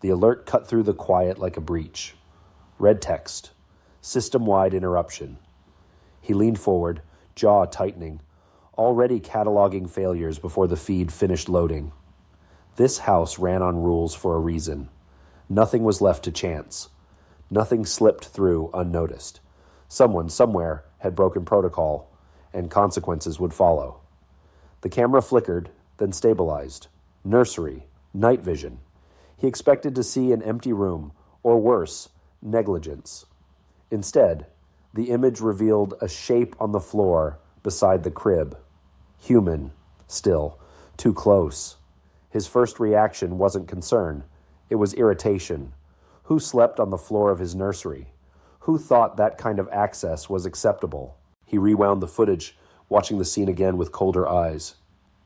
The alert cut through the quiet like a breach. Red text. System-wide interruption. He leaned forward, jaw tightening, already cataloging failures before the feed finished loading. This house ran on rules for a reason. Nothing was left to chance. Nothing slipped through unnoticed. Someone, somewhere, had broken protocol, and consequences would follow. The camera flickered, then stabilized. Nursery. Night vision. He expected to see an empty room, or worse, negligence. Instead, the image revealed a shape on the floor beside the crib. Human, still, too close. His first reaction wasn't concern. It was irritation. Who slept on the floor of his nursery? Who thought that kind of access was acceptable? He rewound the footage, watching the scene again with colder eyes.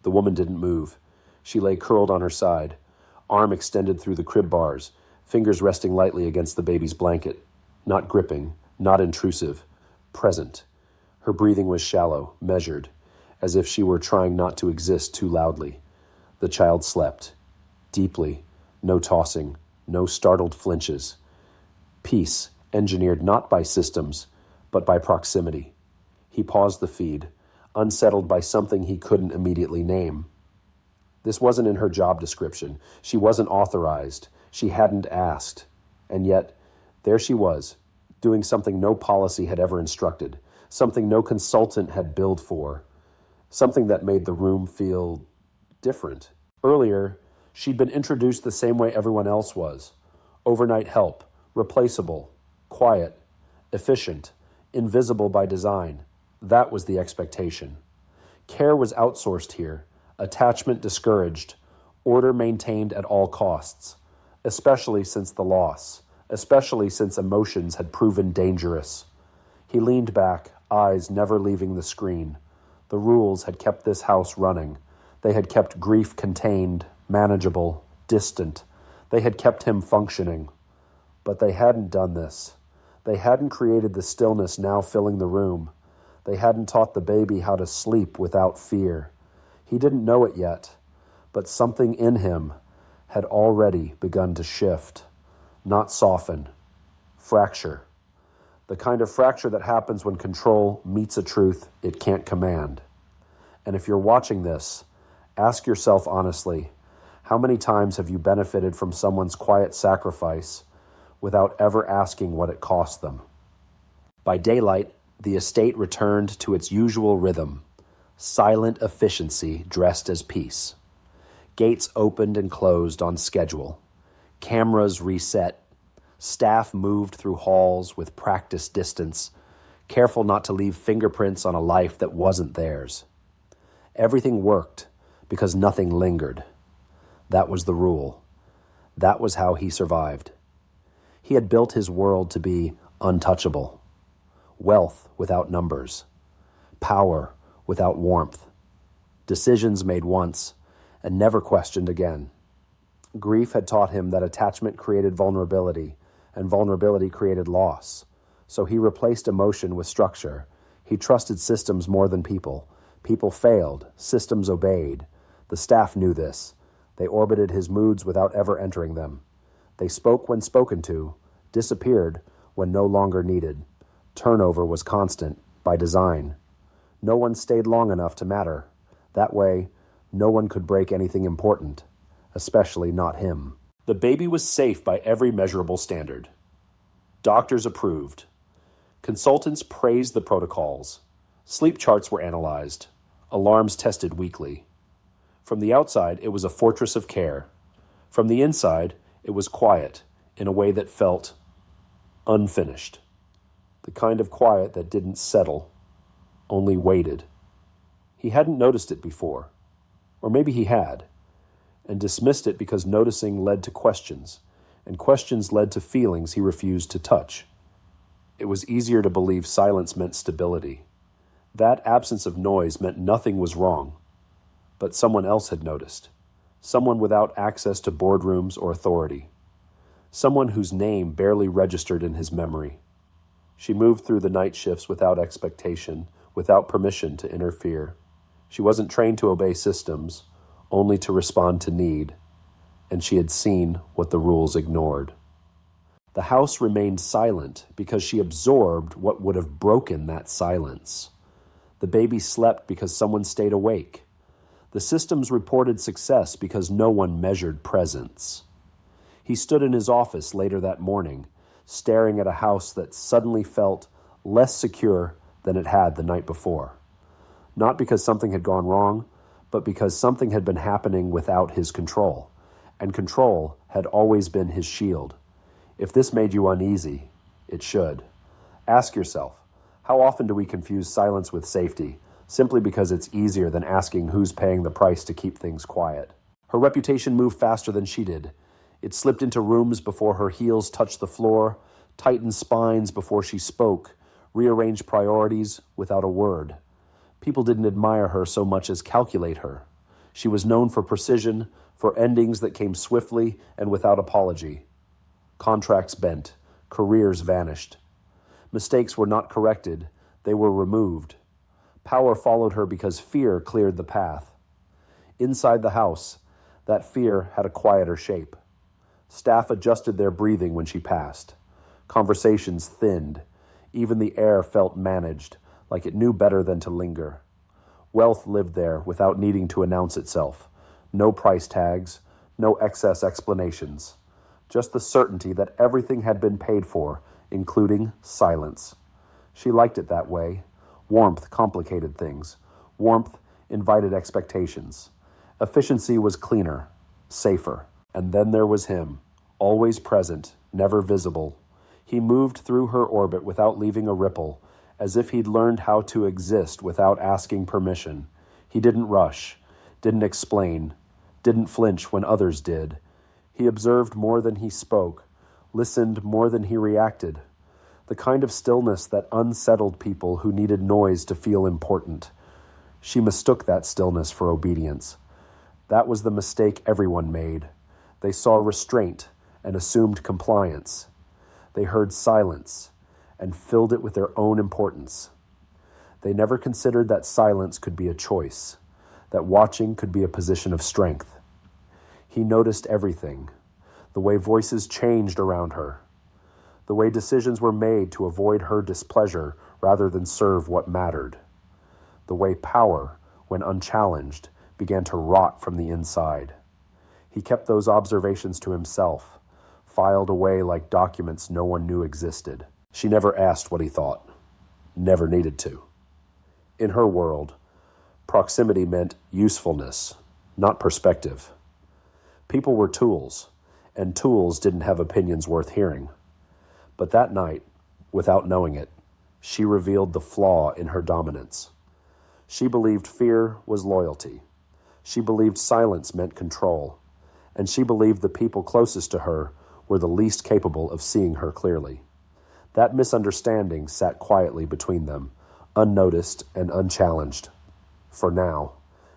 The woman didn't move. She lay curled on her side, arm extended through the crib bars, fingers resting lightly against the baby's blanket. Not gripping, not intrusive, present. Her breathing was shallow, measured, as if she were trying not to exist too loudly. The child slept. Deeply, no tossing, no startled flinches. Peace, engineered not by systems, but by proximity. He paused the feed, unsettled by something he couldn't immediately name. This wasn't in her job description. She wasn't authorized. She hadn't asked. And yet, there she was, doing something no policy had ever instructed, something no consultant had billed for, something that made the room feel different. Earlier, she'd been introduced the same way everyone else was. Overnight help, replaceable, quiet, efficient, invisible by design. That was the expectation. Care was outsourced here, attachment discouraged, order maintained at all costs, especially since the loss, especially since emotions had proven dangerous. He leaned back, eyes never leaving the screen. The rules had kept this house running. They had kept grief contained, manageable, distant. They had kept him functioning. But they hadn't done this. They hadn't created the stillness now filling the room. They hadn't taught the baby how to sleep without fear. He didn't know it yet, but something in him had already begun to shift, not soften, fracture. The kind of fracture that happens when control meets a truth it can't command. And if you're watching this, ask yourself honestly, how many times have you benefited from someone's quiet sacrifice without ever asking what it cost them? By daylight, the estate returned to its usual rhythm, silent efficiency dressed as peace. Gates opened and closed on schedule. Cameras reset. Staff moved through halls with practiced distance, careful not to leave fingerprints on a life that wasn't theirs. Everything worked because nothing lingered. That was the rule. That was how he survived. He had built his world to be untouchable. Wealth without numbers. Power without warmth. Decisions made once and never questioned again. Grief had taught him that attachment created vulnerability, and vulnerability created loss. So he replaced emotion with structure. He trusted systems more than people. People failed. Systems obeyed. The staff knew this. They orbited his moods without ever entering them. They spoke when spoken to, disappeared when no longer needed. Turnover was constant, by design. No one stayed long enough to matter. That way, no one could break anything important, especially not him. The baby was safe by every measurable standard. Doctors approved. Consultants praised the protocols. Sleep charts were analyzed. Alarms tested weekly. From the outside, it was a fortress of care. From the inside, it was quiet in a way that felt unfinished. The kind of quiet that didn't settle, only waited. He hadn't noticed it before, or maybe he had, and dismissed it because noticing led to questions, and questions led to feelings he refused to touch. It was easier to believe silence meant stability. That absence of noise meant nothing was wrong. But someone else had noticed. Someone without access to boardrooms or authority. Someone whose name barely registered in his memory. She moved through the night shifts without expectation, without permission to interfere. She wasn't trained to obey systems, only to respond to need. and she had seen what the rules ignored. The house remained silent because she absorbed what would have broken that silence. The baby slept because someone stayed awake. The systems reported success because no one measured presence. He stood in his office later that morning, staring at a house that suddenly felt less secure than it had the night before. Not because something had gone wrong, but because something had been happening without his control, and control had always been his shield. If this made you uneasy, it should. Ask yourself, how often do we confuse silence with safety, simply because it's easier than asking who's paying the price to keep things quiet? Her reputation moved faster than she did. It slipped into rooms before her heels touched the floor, tightened spines before she spoke, rearranged priorities without a word. People didn't admire her so much as calculate her. She was known for precision, for endings that came swiftly and without apology. Contracts bent, careers vanished. Mistakes were not corrected, they were removed. Power followed her because fear cleared the path. Inside the house, that fear had a quieter shape. Staff adjusted their breathing when she passed. Conversations thinned. Even the air felt managed, like it knew better than to linger. Wealth lived there without needing to announce itself. No price tags, no excess explanations. Just the certainty that everything had been paid for, including silence. She liked it that way. Warmth complicated things. Warmth invited expectations. Efficiency was cleaner, safer. And then there was him, always present, never visible. He moved through her orbit without leaving a ripple, as if he'd learned how to exist without asking permission. He didn't rush, didn't explain, didn't flinch when others did. He observed more than he spoke, listened more than he reacted. The kind of stillness that unsettled people who needed noise to feel important. She mistook that stillness for obedience. That was the mistake everyone made. They saw restraint and assumed compliance. They heard silence and filled it with their own importance. They never considered that silence could be a choice, that watching could be a position of strength. He noticed everything, the way voices changed around her, the way decisions were made to avoid her displeasure rather than serve what mattered, the way power, when unchallenged, began to rot from the inside. He kept those observations to himself, filed away like documents no one knew existed. She never asked what he thought, never needed to. In her world, proximity meant usefulness, not perspective. People were tools, and tools didn't have opinions worth hearing. But that night, without knowing it, she revealed the flaw in her dominance. She believed fear was loyalty. She believed silence meant control. And she believed the people closest to her were the least capable of seeing her clearly. That misunderstanding sat quietly between them, unnoticed and unchallenged. For now.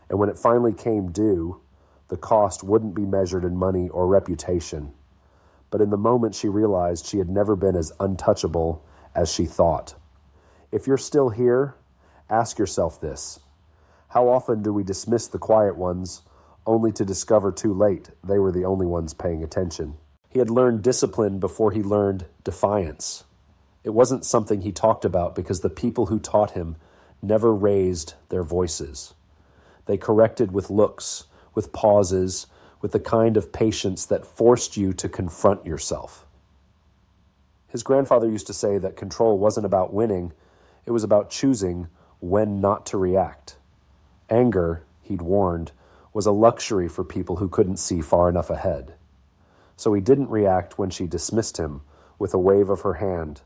And when it finally came due, the cost wouldn't be measured in money or reputation. But in the moment she realized she had never been as untouchable as she thought. If you're still here, ask yourself this. How often do we dismiss the quiet ones, only to discover too late they were the only ones paying attention? He had learned discipline before he learned defiance. It wasn't something he talked about because the people who taught him never raised their voices. They corrected with looks, with pauses, with the kind of patience that forced you to confront yourself. His grandfather used to say that control wasn't about winning, it was about choosing when not to react. Anger, he'd warned, was a luxury for people who couldn't see far enough ahead. So he didn't react when she dismissed him with a wave of her hand,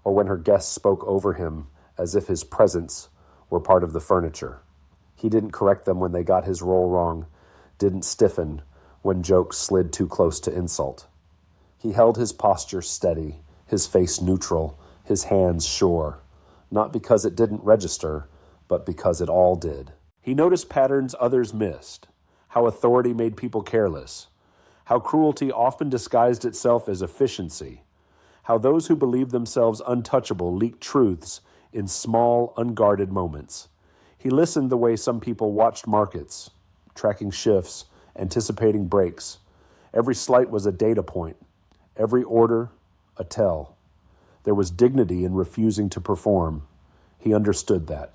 or when her guests spoke over him as if his presence were part of the furniture. He didn't correct them when they got his role wrong, didn't stiffen when jokes slid too close to insult. He held his posture steady, his face neutral, his hands sure, not because it didn't register, but because it all did. He noticed patterns others missed, how authority made people careless, how cruelty often disguised itself as efficiency, how those who believed themselves untouchable leaked truths in small, unguarded moments. He listened the way some people watched markets, tracking shifts, anticipating breaks, Every slight was a data point, every order a tell. There was dignity in refusing to perform. He understood that.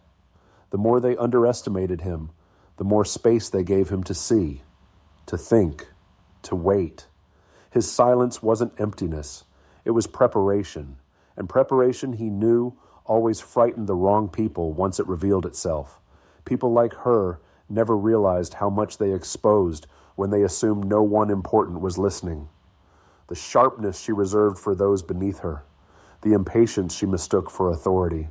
The more they underestimated him, the more space they gave him to see, to think, to wait. His silence wasn't emptiness. It was preparation. And preparation, he knew, always frightened the wrong people once it revealed itself. People like her never realized how much they exposed when they assumed no one important was listening. The sharpness she reserved for those beneath her, the impatience she mistook for authority,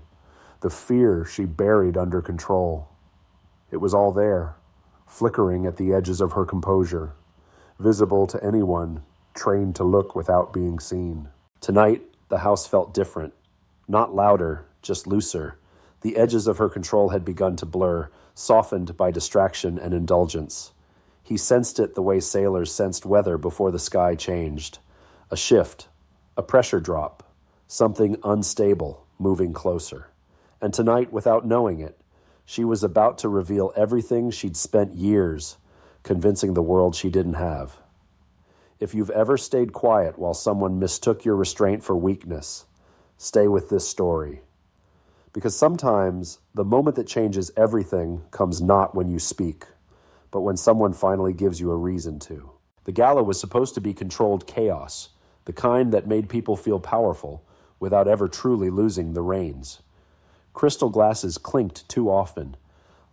the fear she buried under control. It was all there, flickering at the edges of her composure, visible to anyone trained to look without being seen. Tonight, the house felt different. Not louder, just looser. The edges of her control had begun to blur, softened by distraction and indulgence. He sensed it the way sailors sensed weather before the sky changed. A shift, a pressure drop, something unstable moving closer. And tonight, without knowing it, she was about to reveal everything she'd spent years convincing the world she didn't have. If you've ever stayed quiet while someone mistook your restraint for weakness, stay with this story. Because sometimes the moment that changes everything comes not when you speak, but when someone finally gives you a reason to. The gala was supposed to be controlled chaos, the kind that made people feel powerful without ever truly losing the reins. Crystal glasses clinked too often.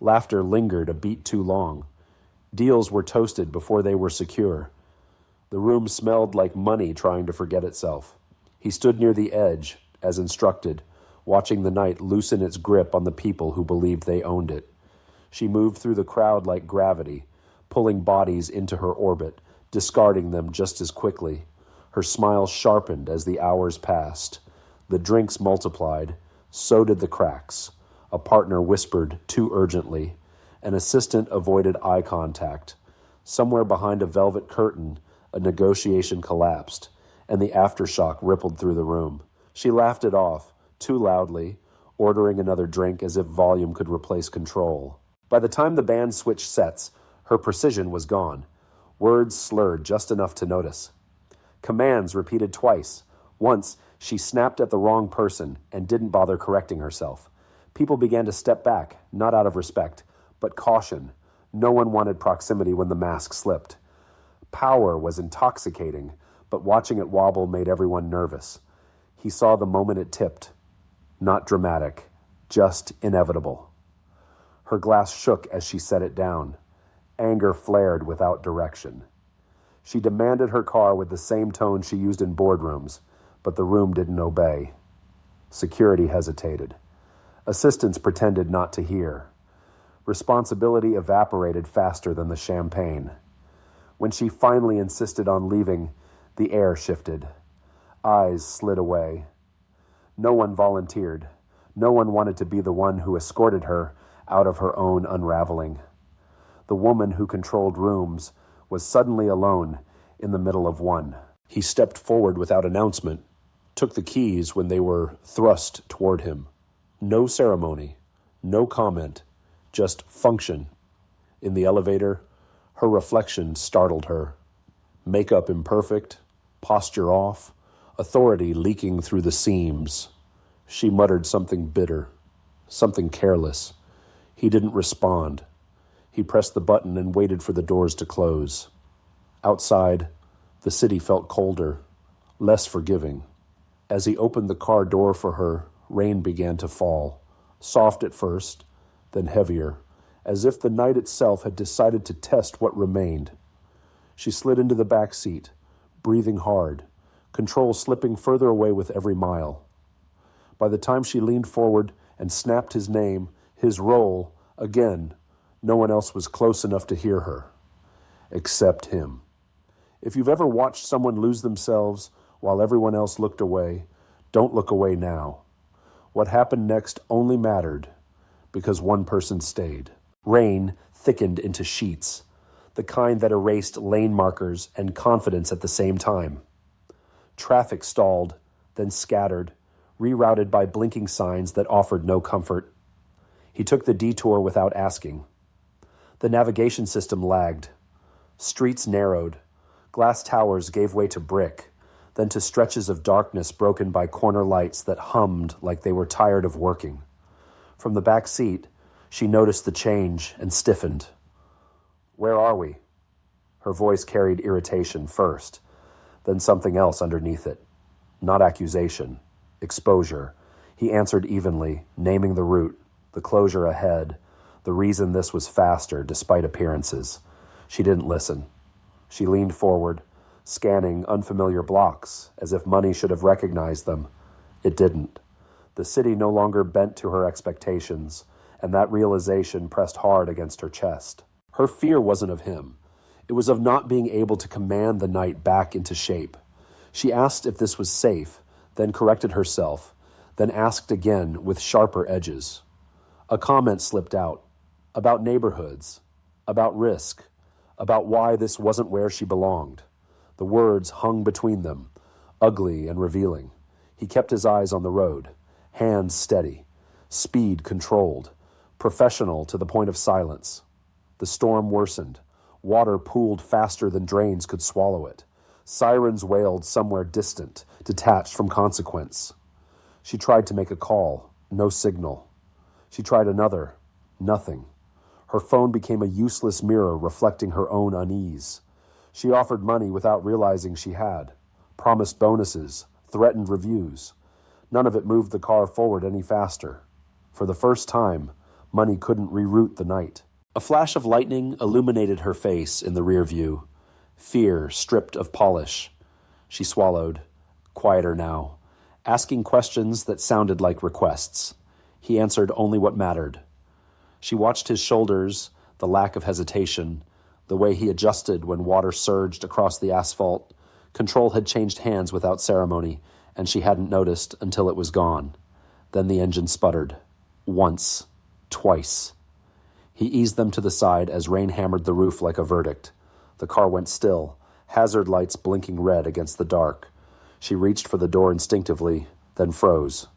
Laughter lingered a beat too long. Deals were toasted before they were secure. The room smelled like money trying to forget itself. He stood near the edge, as instructed, watching the night loosen its grip on the people who believed they owned it. She moved through the crowd like gravity, pulling bodies into her orbit, discarding them just as quickly. Her smile sharpened as the hours passed. The drinks multiplied, so did the cracks. A partner whispered too urgently. An assistant avoided eye contact. Somewhere behind a velvet curtain, a negotiation collapsed, and the aftershock rippled through the room. She laughed it off, too loudly, ordering another drink as if volume could replace control. By the time the band switched sets, her precision was gone. Words slurred just enough to notice. Commands repeated twice. Once, she snapped at the wrong person and didn't bother correcting herself. People began to step back, not out of respect, but caution. No one wanted proximity when the mask slipped. Power was intoxicating, but watching it wobble made everyone nervous. He saw the moment it tipped. Not dramatic, just inevitable. Her glass shook as she set it down. Anger flared without direction. She demanded her car with the same tone she used in boardrooms, but the room didn't obey. Security hesitated. Assistants pretended not to hear. Responsibility evaporated faster than the champagne. When she finally insisted on leaving, the air shifted. Eyes slid away. No one volunteered. No one wanted to be the one who escorted her out of her own unraveling. The woman who controlled rooms was suddenly alone in the middle of one. He stepped forward without announcement, took the keys when they were thrust toward him. No ceremony, no comment, just function. In the elevator, her reflection startled her. Makeup imperfect, posture off, authority leaking through the seams. She muttered something bitter, something careless. He didn't respond. He pressed the button and waited for the doors to close. Outside, the city felt colder, less forgiving. As he opened the car door for her, rain began to fall, soft at first, then heavier, as if the night itself had decided to test what remained. She slid into the back seat, breathing hard, control slipping further away with every mile. By the time she leaned forward and snapped his name, his role, again, no one else was close enough to hear her, except him. If you've ever watched someone lose themselves while everyone else looked away, don't look away now. What happened next only mattered because one person stayed. Rain thickened into sheets, the kind that erased lane markers and confidence at the same time. Traffic stalled, then scattered, rerouted by blinking signs that offered no comfort. He took the detour without asking. The navigation system lagged. Streets narrowed. Glass towers gave way to brick, then to stretches of darkness broken by corner lights that hummed like they were tired of working. From the back seat, she noticed the change and stiffened. "Where are we?" Her voice carried irritation first, then something else underneath it. Not accusation, exposure. He answered evenly, naming the route, the closure ahead, the reason this was faster despite appearances. She didn't listen. She leaned forward, scanning unfamiliar blocks, as if money should have recognized them. It didn't. The city no longer bent to her expectations, and that realization pressed hard against her chest. Her fear wasn't of him. It was of not being able to command the night back into shape. She asked if this was safe, then corrected herself, then asked again with sharper edges. A comment slipped out, about neighborhoods, about risk, about why this wasn't where she belonged. The words hung between them, ugly and revealing. He kept his eyes on the road, hands steady, speed controlled, professional to the point of silence. The storm worsened. Water pooled faster than drains could swallow it. Sirens wailed somewhere distant, detached from consequence. She tried to make a call, no signal. She tried another, nothing. Her phone became a useless mirror reflecting her own unease. She offered money without realizing she had, promised bonuses, threatened reviews. None of it moved the car forward any faster. For the first time, money couldn't reroute the night. A flash of lightning illuminated her face in the rear view. Fear stripped of polish. She swallowed, quieter now, asking questions that sounded like requests. He answered only what mattered. She watched his shoulders, the lack of hesitation, the way he adjusted when water surged across the asphalt. Control had changed hands without ceremony, and she hadn't noticed until it was gone. Then the engine sputtered. Once. Twice. He eased them to the side as rain hammered the roof like a verdict. The car went still, hazard lights blinking red against the dark. She reached for the door instinctively, then froze.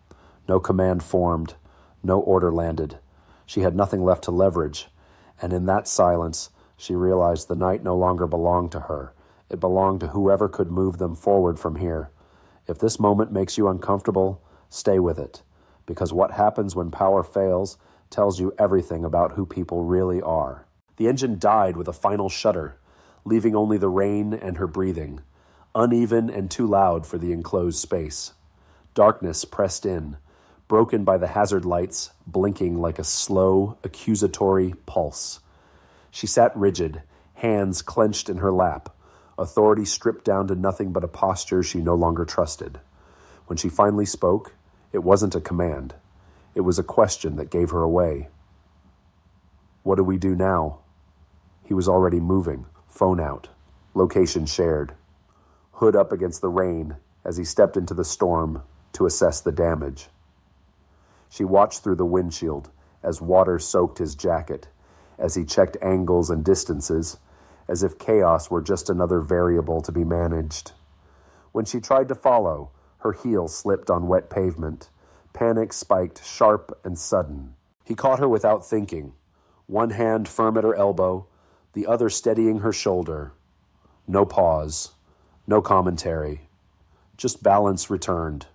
No command formed, no order landed. She had nothing left to leverage, and in that silence, she realized the night no longer belonged to her. It belonged to whoever could move them forward from here. If this moment makes you uncomfortable, stay with it, because what happens when power fails tells you everything about who people really are. The engine died with a final shudder, leaving only the rain and her breathing, uneven and too loud for the enclosed space. Darkness pressed in, broken by the hazard lights blinking like a slow, accusatory pulse. She sat rigid, hands clenched in her lap, authority stripped down to nothing but a posture she no longer trusted. When she finally spoke, it wasn't a command. It was a question that gave her away. "What do we do now?" He was already moving, phone out, location shared. Hood up against the rain as he stepped into the storm to assess the damage. She watched through the windshield as water soaked his jacket, as he checked angles and distances, as if chaos were just another variable to be managed. When she tried to follow, her heel slipped on wet pavement. Panic spiked sharp and sudden. He caught her without thinking, one hand firm at her elbow, the other steadying her shoulder. No pause, no commentary, just balance returned.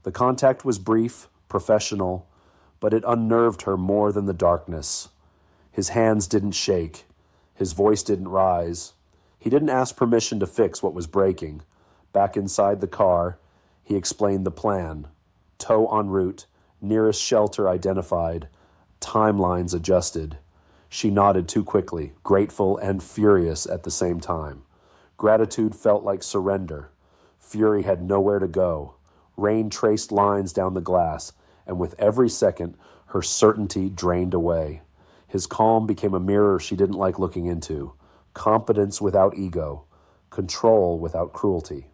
The contact was brief, professional, but it unnerved her more than the darkness. His hands didn't shake, his voice didn't rise. He didn't ask permission to fix what was breaking. Back inside the car, he explained the plan. Tow en route, nearest shelter identified, timelines adjusted. She nodded too quickly, grateful and furious at the same time. Gratitude felt like surrender. Fury had nowhere to go. Rain traced lines down the glass, and with every second, her certainty drained away. His calm became a mirror she didn't like looking into. Competence without ego. Control without cruelty.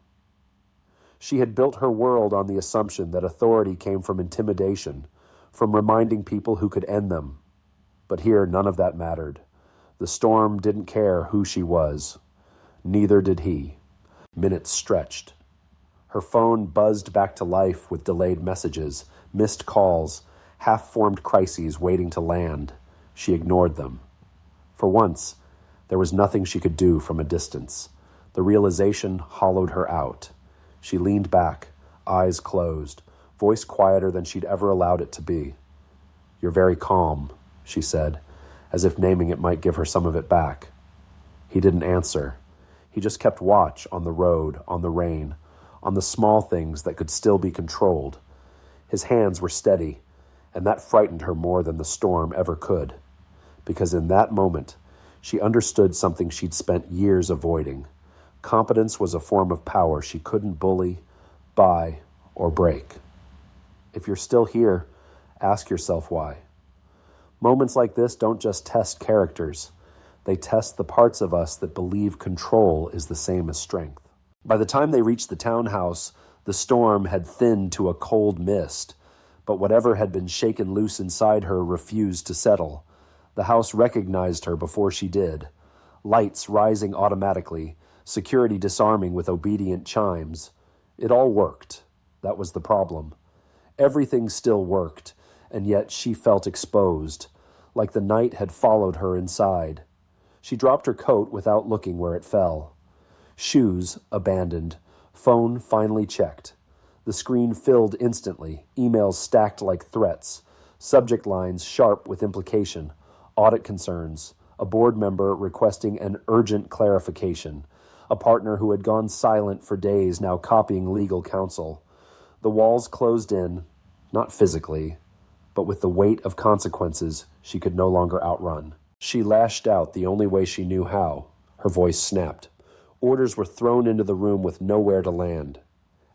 She had built her world on the assumption that authority came from intimidation, from reminding people who could end them. But here none of that mattered. The storm didn't care who she was. Neither did he. Minutes stretched. Her phone buzzed back to life with delayed messages, missed calls, half-formed crises waiting to land. She ignored them. For once, there was nothing she could do from a distance. The realization hollowed her out. She leaned back, eyes closed, voice quieter than she'd ever allowed it to be. "You're very calm," she said, as if naming it might give her some of it back. He didn't answer. He just kept watch on the road, on the rain, on the small things that could still be controlled. His hands were steady, and that frightened her more than the storm ever could, because in that moment, she understood something she'd spent years avoiding. Competence was a form of power she couldn't bully, buy, or break. If you're still here, ask yourself why. Moments like this don't just test characters. They test the parts of us that believe control is the same as strength. By the time they reached the townhouse, the storm had thinned to a cold mist, but whatever had been shaken loose inside her refused to settle. The house recognized her before she did. Lights rising automatically, security disarming with obedient chimes. It all worked. That was the problem. Everything still worked, and yet she felt exposed, like the night had followed her inside. She dropped her coat without looking where it fell. Shoes abandoned. Phone finally checked. The screen filled instantly, emails stacked like threats, subject lines sharp with implication, audit concerns, a board member requesting an urgent clarification, a partner who had gone silent for days now copying legal counsel. The walls closed in, not physically, but with the weight of consequences she could no longer outrun. She lashed out the only way she knew how. Her voice snapped. Orders were thrown into the room with nowhere to land.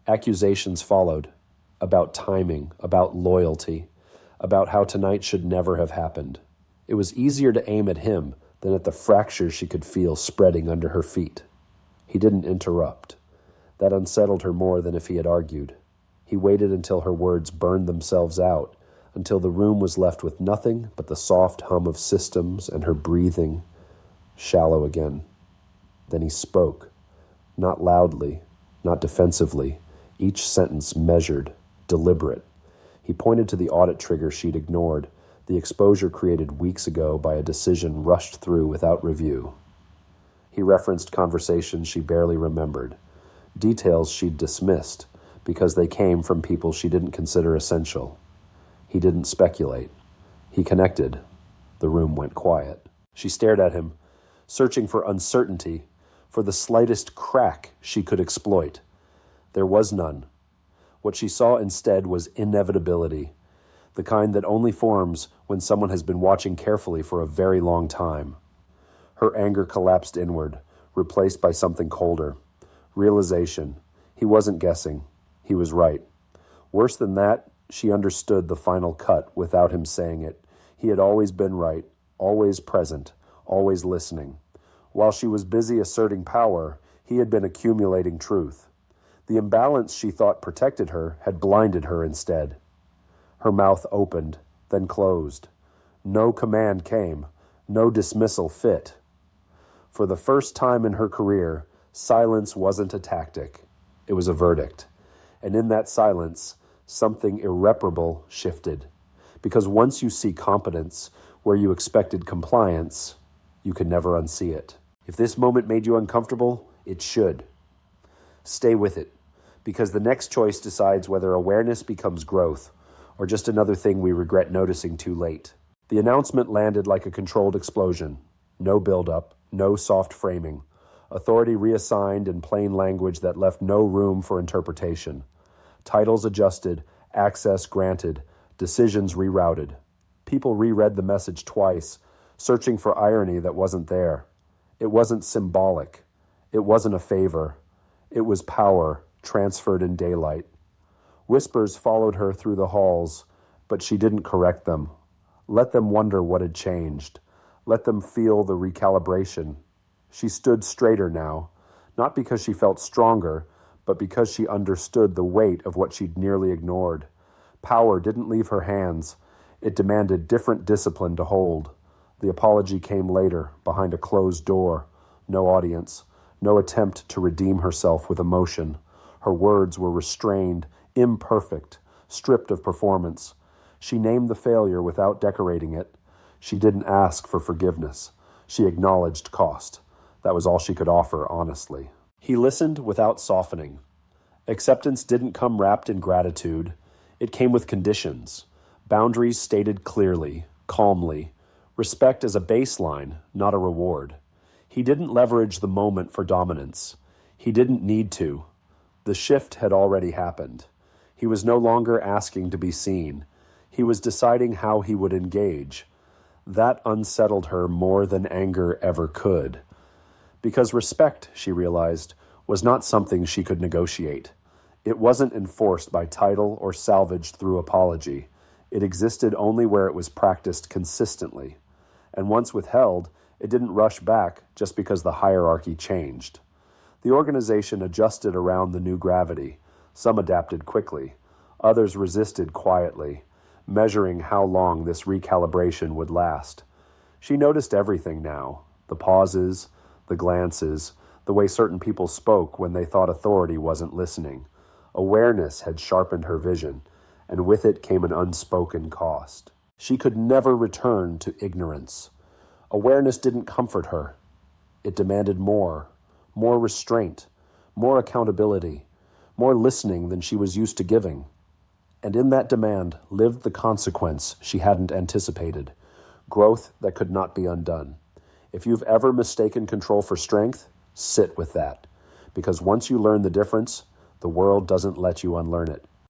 Accusations followed, about timing, about loyalty, about how tonight should never have happened. It was easier to aim at him than at the fractures she could feel spreading under her feet. He didn't interrupt. That unsettled her more than if he had argued. He waited until her words burned themselves out, until the room was left with nothing but the soft hum of systems and her breathing, shallow again. Then he spoke, not loudly, not defensively, each sentence measured, deliberate. He pointed to the audit trigger she'd ignored, the exposure created weeks ago by a decision rushed through without review. He referenced conversations she barely remembered, details she'd dismissed because they came from people she didn't consider essential. He didn't speculate. He connected. The room went quiet. She stared at him, searching for uncertainty, for the slightest crack she could exploit. There was none. What she saw instead was inevitability, the kind that only forms when someone has been watching carefully for a very long time. Her anger collapsed inward, replaced by something colder. Realization. He wasn't guessing. He was right. Worse than that, she understood the final cut without him saying it. He had always been right, always present, always listening. While she was busy asserting power, he had been accumulating truth. The imbalance she thought protected her had blinded her instead. Her mouth opened, then closed. No command came, no dismissal fit. For the first time in her career, silence wasn't a tactic. It was a verdict. And in that silence, something irreparable shifted. Because once you see competence where you expected compliance, you can never unsee it. If this moment made you uncomfortable, it should. Stay with it, because the next choice decides whether awareness becomes growth, or just another thing we regret noticing too late. The announcement landed like a controlled explosion. No build-up, no soft framing. Authority reassigned in plain language that left no room for interpretation. Titles adjusted, access granted, decisions rerouted. People reread the message twice, searching for irony that wasn't there. It wasn't symbolic. It wasn't a favor. It was power transferred in daylight. Whispers followed her through the halls, but she didn't correct them. Let them wonder what had changed. Let them feel the recalibration. She stood straighter now, not because she felt stronger, but because she understood the weight of what she'd nearly ignored. Power didn't leave her hands. It demanded different discipline to hold. The apology came later, behind a closed door. No audience, no attempt to redeem herself with emotion. Her words were restrained, imperfect, stripped of performance. She named the failure without decorating it. She didn't ask for forgiveness. She acknowledged cost. That was all she could offer, honestly. He listened without softening. Acceptance didn't come wrapped in gratitude. It came with conditions, boundaries stated clearly, calmly, respect as a baseline, not a reward. He didn't leverage the moment for dominance. He didn't need to. The shift had already happened. He was no longer asking to be seen. He was deciding how he would engage. That unsettled her more than anger ever could. Because respect, she realized, was not something she could negotiate. It wasn't enforced by title or salvaged through apology. It existed only where it was practiced consistently. And once withheld, it didn't rush back just because the hierarchy changed. The organization adjusted around the new gravity. Some adapted quickly. Others resisted quietly, measuring how long this recalibration would last. She noticed everything now, the pauses, the glances, the way certain people spoke when they thought authority wasn't listening. Awareness had sharpened her vision, and with it came an unspoken cost. She could never return to ignorance. Awareness didn't comfort her. It demanded more restraint, more accountability, more listening than she was used to giving. And in that demand lived the consequence she hadn't anticipated, growth that could not be undone. If you've ever mistaken control for strength, sit with that. Because once you learn the difference, the world doesn't let you unlearn it.